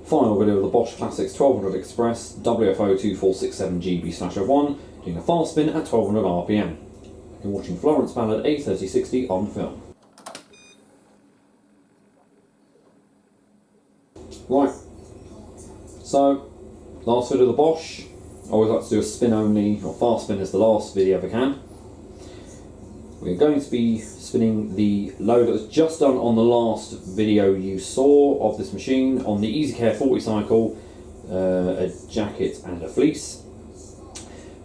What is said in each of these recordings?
Final video of the Bosch Classixx 1200 Express WFO2467GB/01 doing a fast spin at 1200 RPM. You're watching Florence Ballard A3060 on film. Right, so last video of the Bosch. I always like to do a spin only, or fast spin as the last video if I can. We're going to be spinning the load that was just done on the last video you saw of this machine on the EasyCare 40 cycle, a jacket and a fleece.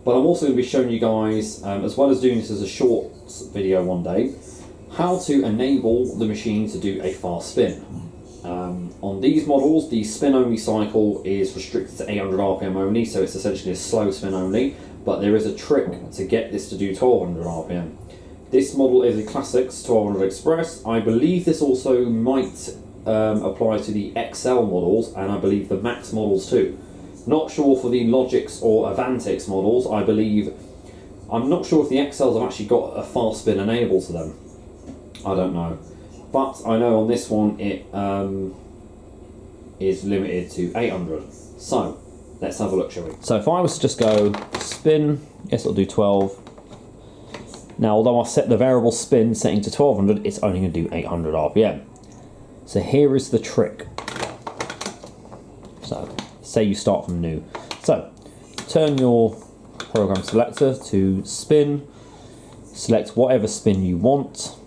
But I'm also going to be showing you guys, as well as doing this as a short video one day, how to enable the machine to do a fast spin. On these models, the spin only cycle is restricted to 800 RPM only, so it's essentially a slow spin only, but there is a trick to get this to do 1200 RPM. This model is a Classixx 1200 Express. I believe this also might apply to the XL models, and I believe the Max models too. Not sure for the Logix or Avantix models. I'm not sure if the XLs have actually got a fast spin enabled to them. I don't know. But I know on this one it is limited to 800. So, let's have a look, shall we? So if I was to just go spin, yes, it'll do 12. Now, although I set the variable spin setting to 1200, it's only going to do 800 RPM. So here is the trick. So, say you start from new. So, turn your program selector to spin, select whatever spin you want.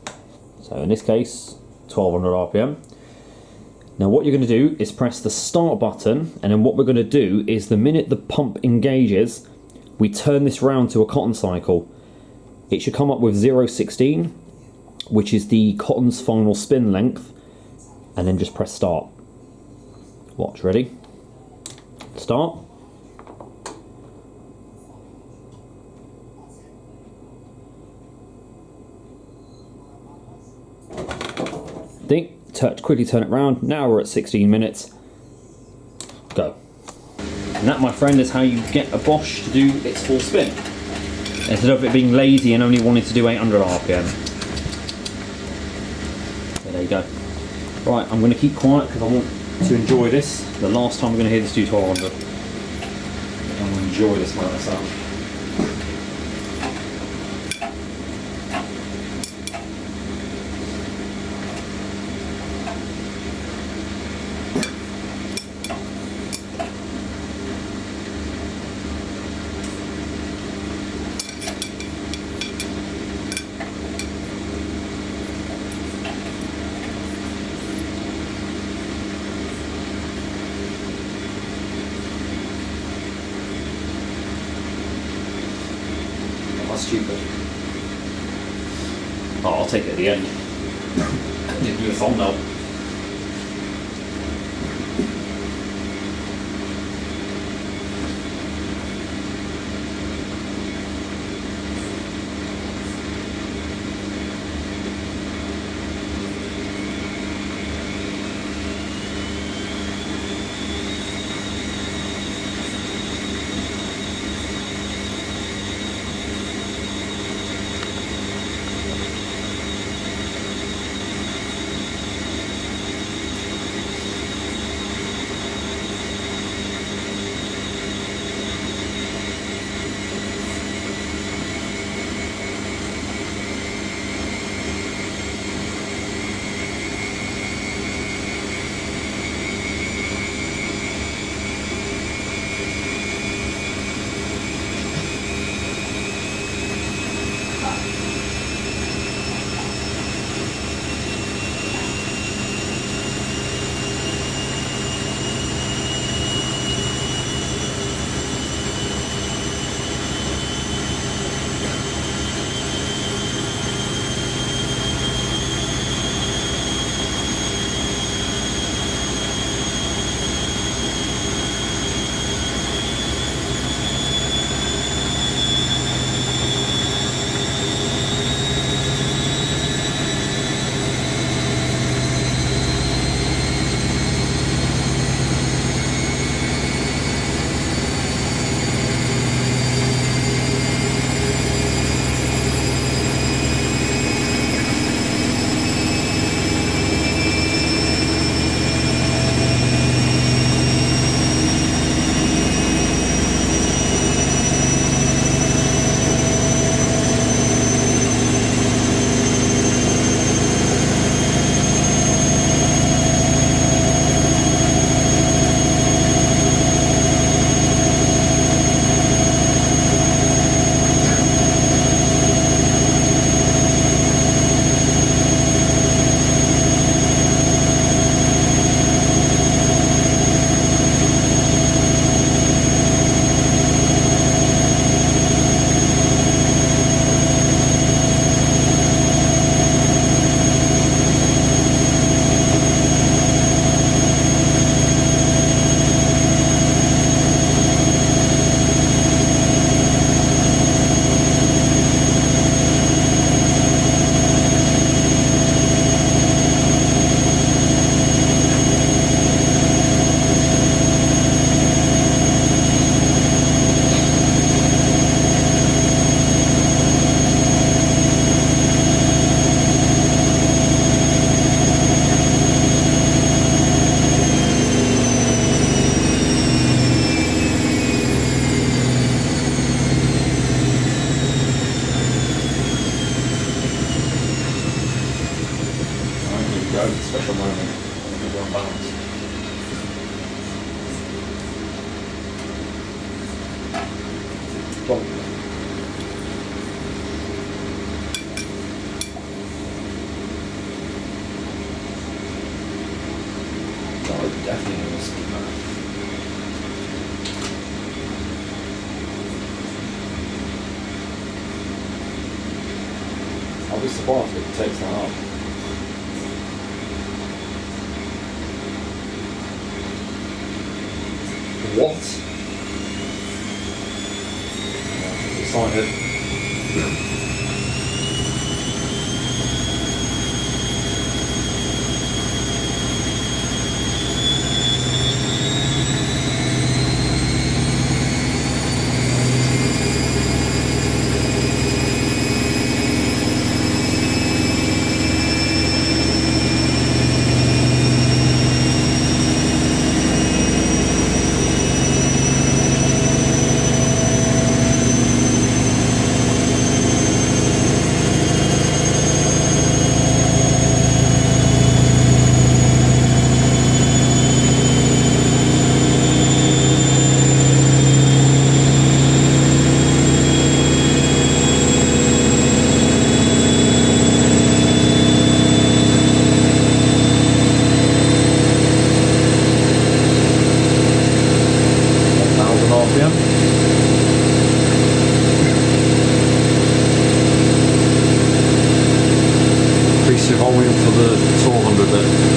So in this case, 1200 RPM. Now what you're going to do is press the start button, and then what we're going to do is the minute the pump engages, we turn this round to a cotton cycle. It should come up with 0.16, which is the cotton's final spin length, and then just press start. Watch, ready? Start. Quickly turn it round. Now we're at 16 minutes. Go. And that, my friend, is how you get a Bosch to do its full spin, instead of it being lazy and only wanting to do 800 RPM. So there you go. Right, I'm going to keep quiet because I want to enjoy this. The last time we're going to hear this do 1200. I'm going to enjoy this by myself. Stupid. Oh, I'll take it at the end. Didn't do a thumbnail. pressure moment, maybe on balance. Bonk. Oh, it's definitely going to speed that. I'll be surprised if it takes that up. What? Excited. Increase your volume for the 400 bit.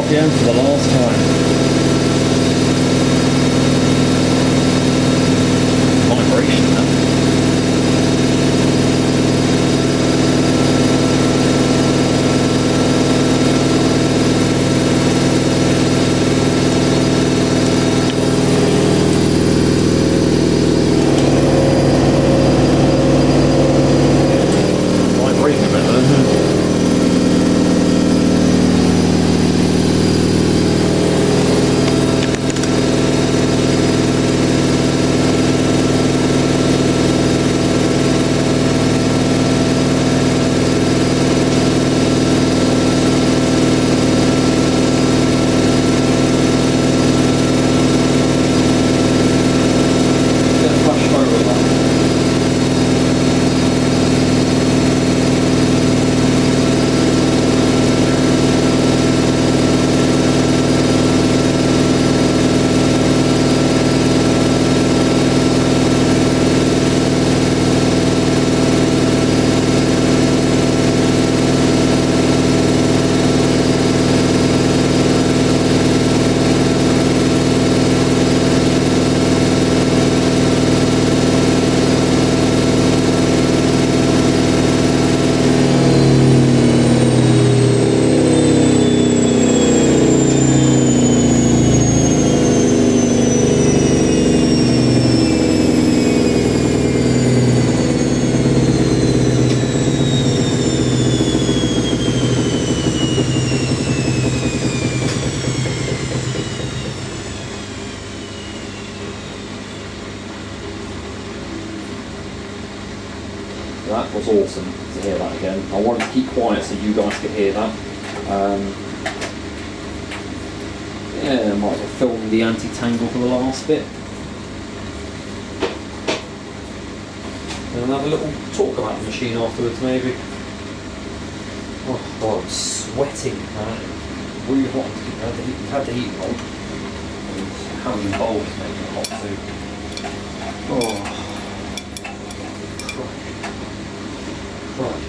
RPM for the last time. Vibration now. vibrating a bit there, isn't it? That was awesome to hear that again. I wanted to keep quiet so you guys could hear that. Yeah, might as well film the anti-tangle for the last bit. And we'll have a little talk about the machine afterwards, maybe. Oh, God, I'm sweating. Really hot. Had the heat on. And how many bowls making it hot too. Oh. Right.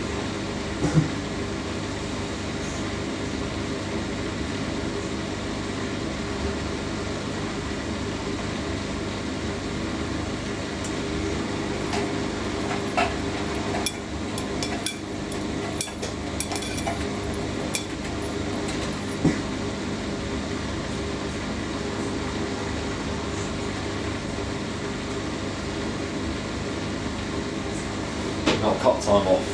I'll cut time off.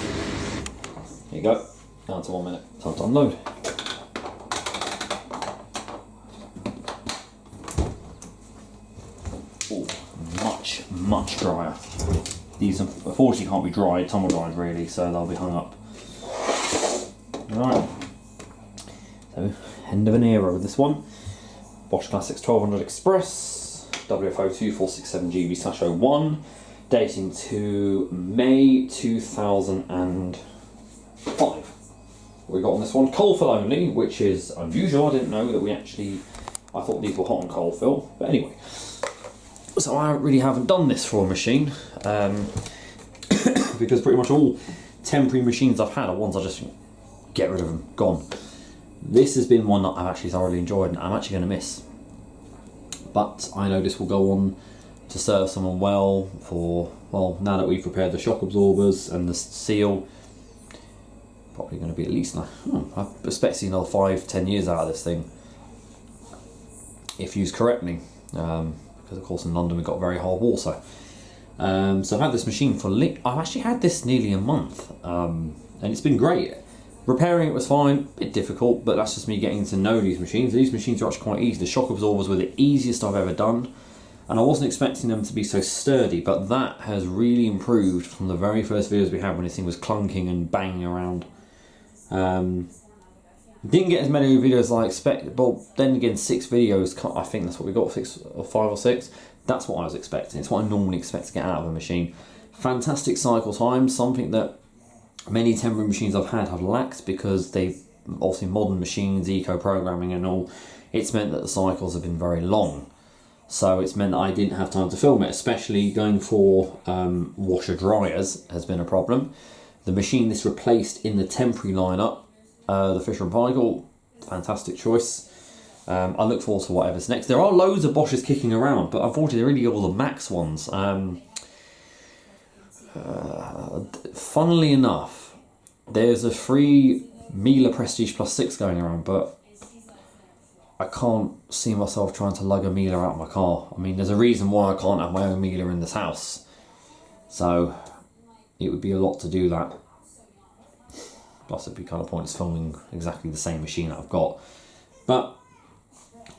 There you go. Down to 1 minute. Time to unload. Ooh, much drier. These unfortunately can't be dried, tumble dried really, so they'll be hung up. Right. So, end of an era with this one. Bosch Classixx 1200 Express, WFO2467GB/01. Dating to May 2005. We got on this one coal fill only, which is unusual. I didn't know that I thought these were hot and coal fill, but anyway. So I really haven't done this for a machine, because pretty much all temporary machines I've had are ones I just get rid of them, gone. This has been one that I've actually thoroughly enjoyed and I'm actually going to miss. But I know this will go on to serve someone well for, well, now that we've repaired the shock absorbers and the seal, probably going to be at least, I expect to see another 5-10 years out of this thing, if used correctly, because of course in London we've got very hard water. So I've had this machine for, I've actually had this nearly a month, and it's been great. Repairing it was fine, a bit difficult, but that's just me getting to know these machines. These machines are actually quite easy. The shock absorbers were the easiest I've ever done. And I wasn't expecting them to be so sturdy, but that has really improved from the very first videos we had when this thing was clunking and banging around. Didn't get as many videos as I expected, but then again 6 videos, I think that's what we got, 6 or 5 or 6. That's what I was expecting, it's what I normally expect to get out of a machine. Fantastic cycle time, something that many temporary machines I've had have lacked because they, obviously modern machines, eco-programming and all, it's meant that the cycles have been very long. So it's meant that I didn't have time to film it, especially going for washer dryers has been a problem. The machine this replaced in the temporary lineup, the Fisher & Paykel, fantastic choice. I look forward to whatever's next. There are loads of Bosches kicking around, but unfortunately they're really all the Max ones. Funnily enough, there's a free Miele Prestige +6 going around, but I can't see myself trying to lug a Miele out of my car. I mean, there's a reason why I can't have my own Miele in this house. So, it would be a lot to do that. Plus it'd be kind of pointless filming exactly the same machine that I've got. But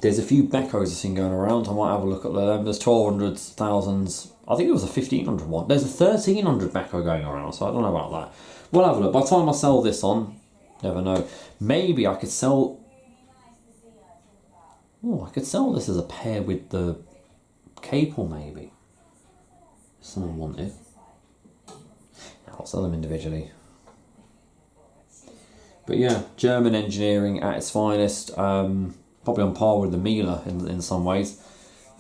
there's a few Beckos I've seen going around. I might have a look at them. There's 1200s, 1000s. I think it was a 1500 one. There's a 1300 Becko going around, so I don't know about that. We'll have a look. By the time I sell this on, never know. Maybe I could sell... Oh, I could sell this as a pair with the cable, maybe. If someone wanted. I'll sell them individually. But yeah, German engineering at its finest. Probably on par with the Miele in some ways.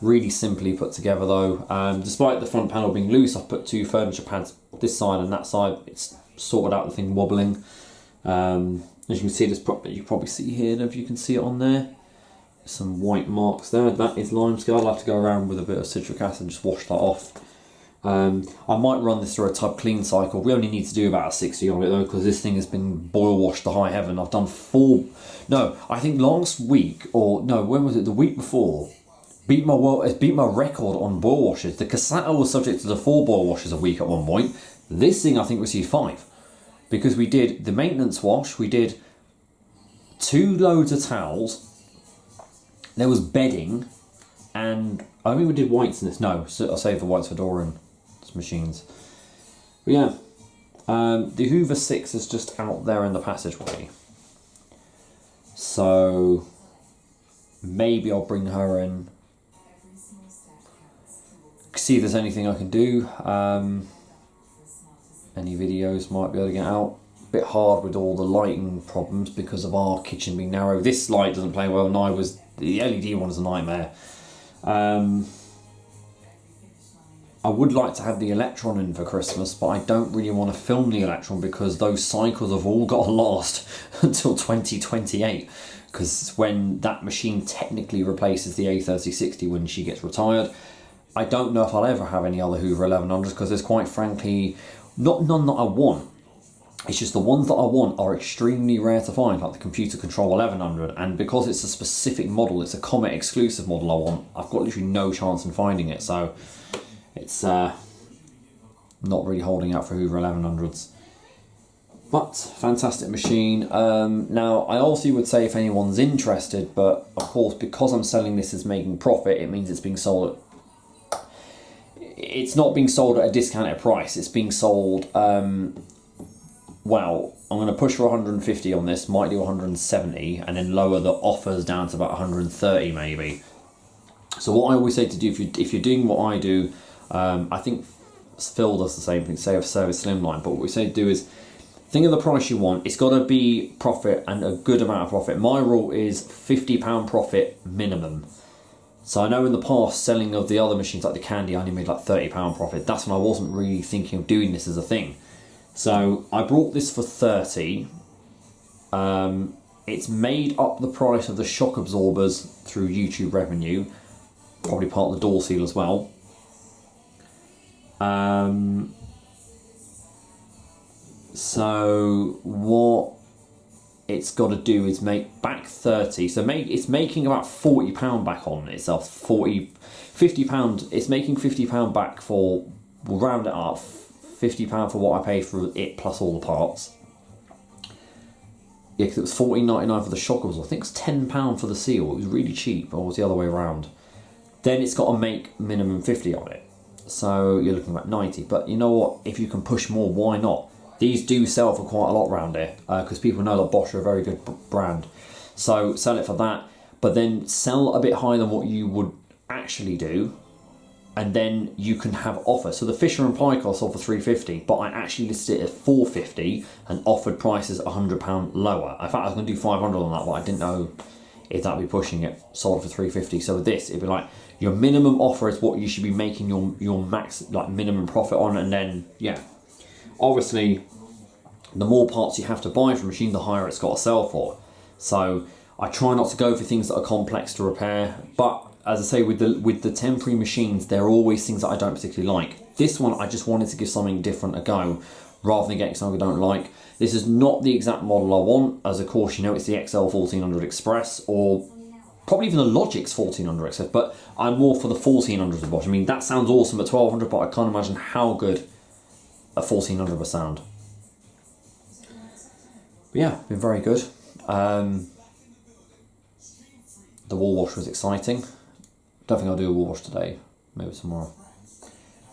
Really simply put together though. Despite the front panel being loose, I've put two furniture pads this side and that side. It's sorted out the thing wobbling. As you can see, you probably see here, if you can see it on there. Some white marks there. That is limescale. I'll have to go around with a bit of citric acid and just wash that off. I might run this through a tub clean cycle. We only need to do about a 60 on it though, because this thing has been boil washed to high heaven. I've done 4, no, I think last week, or no, when was it? The week before, beat my record on boil washes. The Cassato was subject to the 4 boil washes a week at one point. This thing I think received 5, because we did the maintenance wash, we did 2 loads of towels, there was bedding, and I mean we did whites in this. No, so I'll save the whites for Doran machines. But yeah, the Hoover 6 is just out there in the passageway, so maybe I'll bring her in, see if there's anything I can do. Any videos might be able to get out. A bit hard with all the lighting problems because of our kitchen being narrow. This light doesn't play well, and the LED one is a nightmare. I would like to have the Electron in for Christmas, but I don't really want to film the Electron because those cycles have all got to last until 2028, because when that machine technically replaces the A3060 when she gets retired. I don't know if I'll ever have any other Hoover 1100s, because there's quite frankly none that I want. It's just the ones that I want are extremely rare to find, like the Computer Control 1100, and because it's a specific model, it's a Comet exclusive model I want, I've got literally no chance in finding it, so it's not really holding out for Hoover 1100s. But fantastic machine. Now I also would say if anyone's interested, but of course because I'm selling this as making profit, it means it's being sold at, it's not being sold at a discounted price. It's being sold, well, I'm going to push for 150 on this, might do 170, and then lower the offers down to about 130 maybe. So what I always say to do, if you're doing what I do, I think Phil does the same thing, say of Service Slimline, but what we say to do is think of the price you want. It's got to be profit, and a good amount of profit. My rule is £50 profit minimum. So I know in the past, selling of the other machines like the Candy, I only made like £30 profit. That's when I wasn't really thinking of doing this as a thing. So I brought this for 30. It's made up the price of the shock absorbers through YouTube revenue, probably part of the door seal as well. So what it's got to do is make back 30. So it's making about £40 back on itself. £50. It's making £50 back for, we'll round it up, £50 for what I paid for it plus all the parts. Yeah, because it was $14.99 for the shock absorber. I think it's £10 for the seal. It was really cheap, or it was the other way around. Then it's got to make minimum 50 on it. So you're looking at 90. But you know what? If you can push more, why not? These do sell for quite a lot around here, because people know that Bosch are a very good brand. So sell it for that, but then sell a bit higher than what you would actually do, and then you can have offers. So the Fisher and Paykel sold for $350, but I actually listed it at $450 and offered prices £100 lower. In fact, I was going to do $500 on that, but I didn't know if that'd be pushing it. Sold for $350. So with this, it'd be like your minimum offer is what you should be making your max, like minimum profit on, and then yeah, obviously the more parts you have to buy from a machine, the higher it's got to sell for. So I try not to go for things that are complex to repair, but as I say, with the temporary machines, there are always things that I don't particularly like. This one, I just wanted to give something different a go, rather than getting something I don't like. This is not the exact model I want, as of course you know it's the XL1400 Express, or probably even the Logix 1400 Express, but I'm more for the 1400 of Bosch. I mean, that sounds awesome at 1200, but I can't imagine how good a 1400 would sound. yeah, been very good. The wall wash was exciting. Don't think I'll do a wall wash today, maybe tomorrow.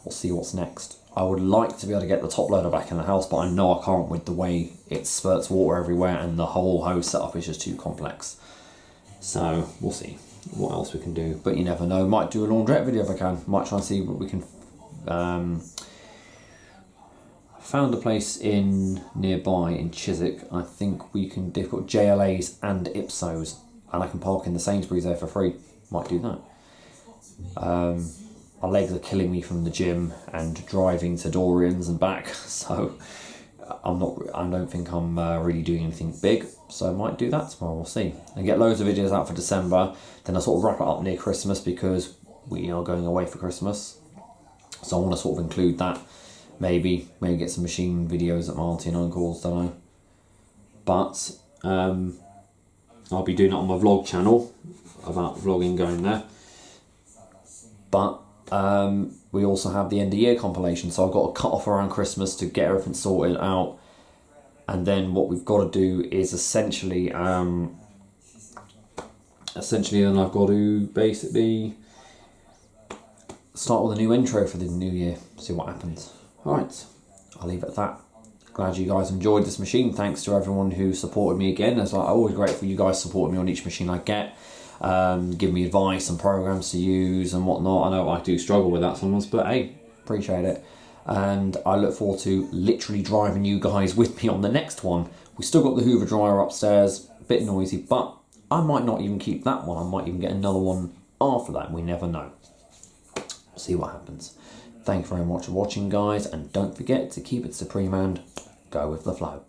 We'll see what's next. I would like to be able to get the top loader back in the house, but I know I can't with the way it spurts water everywhere and the whole hose setup is just too complex. So we'll see what else we can do, but you never know. Might do a laundrette video if I can. Might try and see what we can. Found a place nearby in Chiswick. I think we can. They've got JLAs and Ipsos, and I can park in the Sainsbury's there for free. Might do that. My legs are killing me from the gym and driving to Dorian's and back, so I don't think I'm really doing anything big. So I might do that tomorrow. We'll see. And get loads of videos out for December. Then I sort of wrap it up near Christmas because we are going away for Christmas. So I want to sort of include that. Maybe get some machine videos at my auntie and uncle's, don't know. But I'll be doing it on my vlog channel about vlogging going there. But we also have the end of year compilation, so I've got to cut off around Christmas to get everything sorted out. And then what we've got to do is essentially then I've got to basically start with a new intro for the new year, see what happens. Alright, I'll leave it at that. Glad you guys enjoyed this machine. Thanks to everyone who supported me again. It's like always grateful you guys supporting me on each machine I get. Give me advice and programs to use and whatnot. I know I do struggle with that sometimes, but hey, appreciate it. And I look forward to literally driving you guys with me on the next one. We still got the Hoover dryer upstairs, a bit noisy, but I might not even keep that one. I might even get another one after that. We never know. See what happens. Thank you very much for watching, guys, and don't forget to keep it supreme and go with the flow.